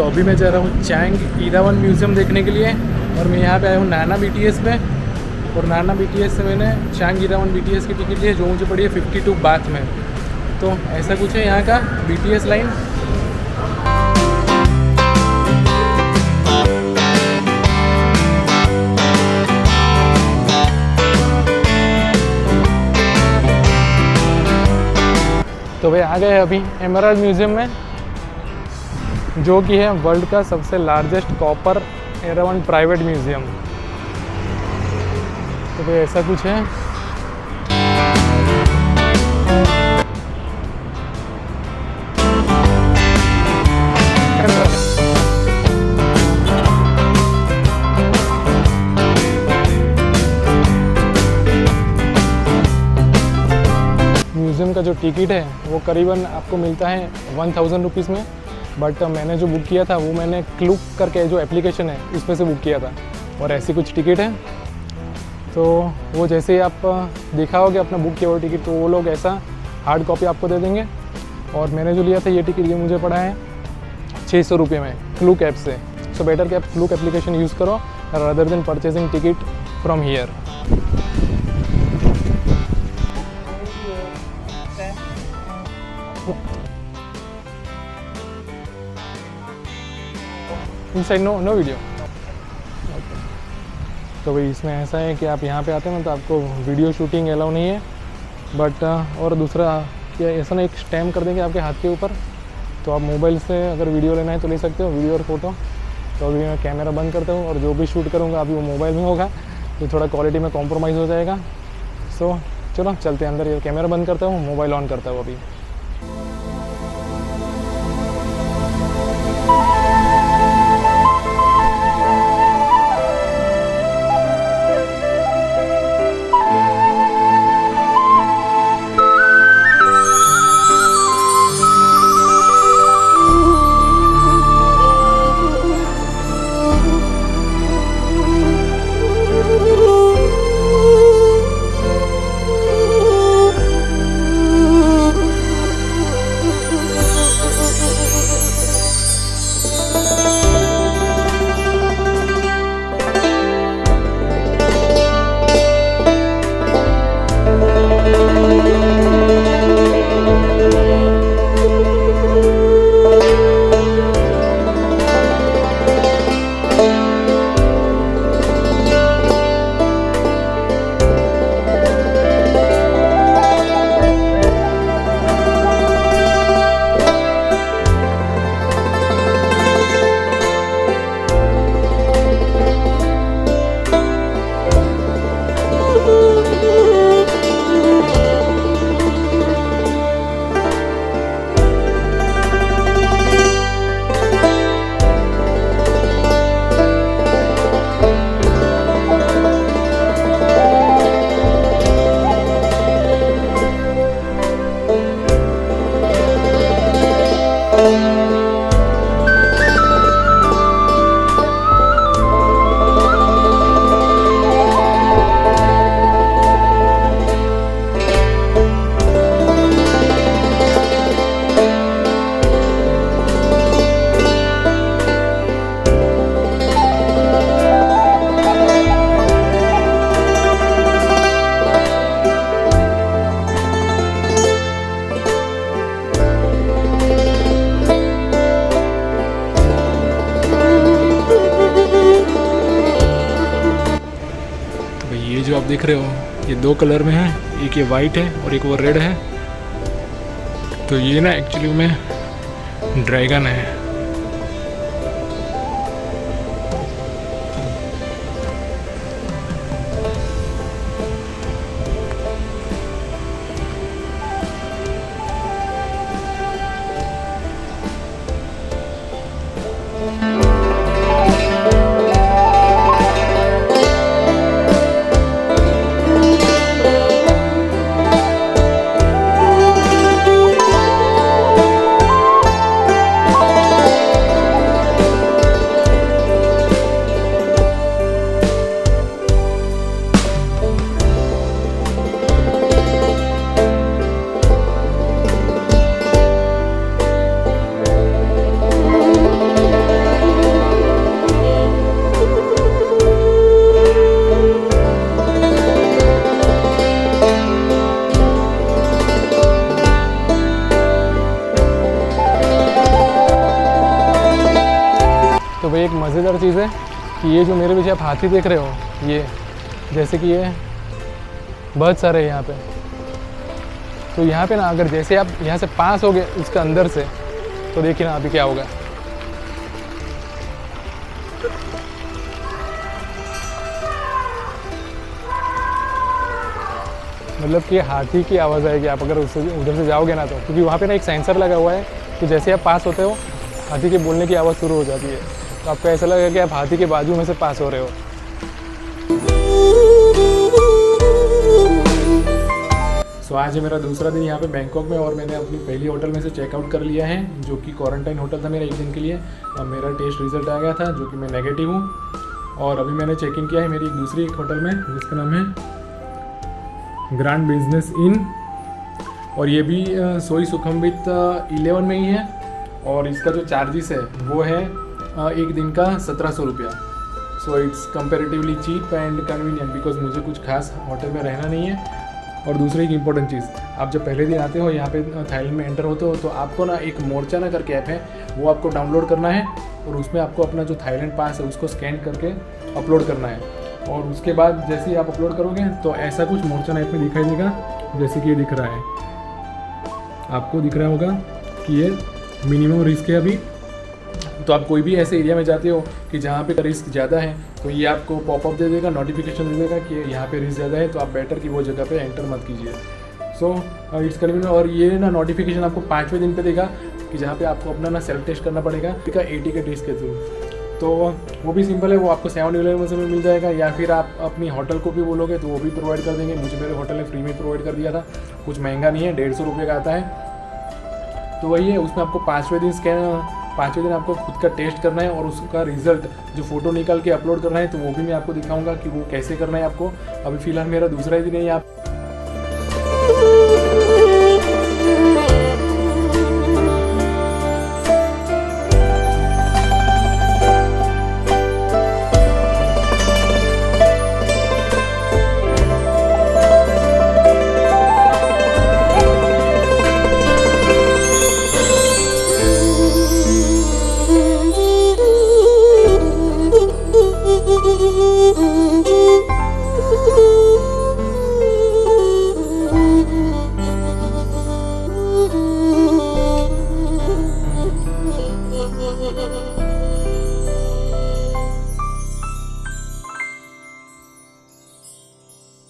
तो अभी मैं जा रहा हूँ चैंग ईरावन म्यूज़ियम देखने के लिए। और मैं यहाँ पे आया हूँ नाना BTS पे। और नाना BTS से मैंने चैंग ईरावन BTS की टिकट ली है, जो मुझे पड़ी है 52 बाथ में। तो ऐसा कुछ है यहाँ का BTS लाइन। तो भाई आ गए अभी एमराल्ड म्यूज़ियम में, जो कि है वर्ल्ड का सबसे largest copper Erawan private museum. तो भाई ऐसा कुछ है। म्यूज़ियम का जो टिकट है वो करीबन आपको मिलता है 1000 रुपीज़ में। बट मैंने जो बुक किया था वो मैंने क्लूक करके जो एप्लीकेशन है उस पर से बुक किया था। और ऐसी कुछ टिकट है, तो वो जैसे ही आप दिखाओगे अपना बुक किया हुआ टिकट, तो वो लोग ऐसा हार्ड कॉपी आपको दे देंगे। और मैंने जो लिया था ये टिकट, ये मुझे पड़ा है 600 रुपये में क्लूक ऐप से। सो बेटर कि आप क्लूक एप्लीकेशन यूज़ करो other than purchasing ticket from here. Inside no video. तो भाई इसमें ऐसा है कि आप यहाँ पे आते हैं ना, तो आपको वीडियो शूटिंग अलाउ नहीं है। बट और दूसरा कि ऐसा ना एक स्टैम्प कर देंगे आपके हाथ के ऊपर, तो आप मोबाइल से अगर वीडियो लेना है तो ले सकते हो, वीडियो और फोटो। तो अभी मैं कैमरा बंद करता हूँ और जो भी शूट करूँगा अभी वो मोबाइल में होगा, तो थोड़ा क्वालिटी में कॉम्प्रोमाइज़ हो जाएगा। सो चलो चलते हैं अंदर। ये कैमरा बंद करता हूँ, मोबाइल ऑन करता हूँ अभी। जो आप देख रहे हो ये 2 कलर में है, एक ये वाइट है और एक वो रेड है। तो ये ना एक्चुअली में ड्रैगन है। एक मज़ेदार चीज़ है कि ये जो मेरे पीछे आप हाथी देख रहे हो, ये जैसे कि ये बहुत सारे हैं यहाँ पे। तो यहाँ पे ना अगर जैसे आप यहाँ से पास हो गए उसके अंदर से, तो देखिए ना अभी क्या होगा। मतलब कि हाथी की आवाज़ आएगी आप अगर उससे उधर से जाओगे ना तो, क्योंकि वहाँ पे ना एक सेंसर लगा हुआ है कि जैसे आप पास होते हो हाथी के बोलने की आवाज़ शुरू हो जाती है, तो आपको ऐसा लगेगा कि आप हाथी के बाजू में से पास हो रहे हो। सो आज है मेरा दूसरा दिन यहाँ पे बैंकॉक में, और मैंने अपनी पहली होटल में से चेकआउट कर लिया है, जो कि क्वारंटाइन होटल था मेरा एक दिन के लिए। अब मेरा टेस्ट रिजल्ट आ गया था जो कि मैं नेगेटिव हूँ, और अभी मैंने चेक इन किया है मेरी एक दूसरी होटल में जिसका नाम है ग्रैंड बिजनेस इन, और ये भी सोई सुखमवित 11 में ही है, और इसका जो चार्जेस है वो है एक दिन का 1700 रुपया। So it's comparatively cheap and convenient, because मुझे कुछ खास होटल में रहना नहीं है। और दूसरी एक इंपॉर्टेंट चीज़, आप जब पहले दिन आते हो यहाँ पे थाईलैंड में एंटर होते हो, तो आपको ना एक मोर्चाना करके ऐप है, वो आपको डाउनलोड करना है, और उसमें आपको अपना जो थाईलैंड पास है उसको स्कैन करके अपलोड करना है। और उसके बाद जैसे ही आप अपलोड करोगे तो ऐसा कुछ मोर्चाना ऐप में दिखाई देगा, जैसे कि ये दिख रहा है, आपको दिख रहा होगा कि ये मिनिमम रिस्क है अभी। तो आप कोई भी ऐसे एरिया में जाते हो कि जहाँ पे रिस्क ज़्यादा है, तो ये आपको पॉपअप दे देगा, नोटिफिकेशन दे देगा कि यहाँ पे रिस्क ज़्यादा है, तो आप बेटर कि वो जगह पे एंटर मत कीजिए। So it's convenient. और ये ना नोटिफिकेशन आपको 5वें दिन पे देगा कि जहाँ पे आपको अपना ना सेल्फ टेस्ट करना पड़ेगा 80 के टेस्ट के थ्रू। तो वो भी सिंपल है, वो आपको 7-11 से मिल जाएगा, या फिर आप अपनी होटल को भी बोलोगे तो वो भी प्रोवाइड कर देंगे। मुझे मेरे होटल ने फ्री में प्रोवाइड कर दिया था, कुछ महंगा नहीं है, 150 रुपये का आता है। तो वही है, उसमें आपको 5वें दिन आपको खुद का टेस्ट करना है, और उसका रिजल्ट जो फ़ोटो निकाल के अपलोड करना है, तो वो भी मैं आपको दिखाऊंगा कि वो कैसे करना है आपको। अभी फ़िलहाल मेरा दूसरा ही दिन है। आप Thank you.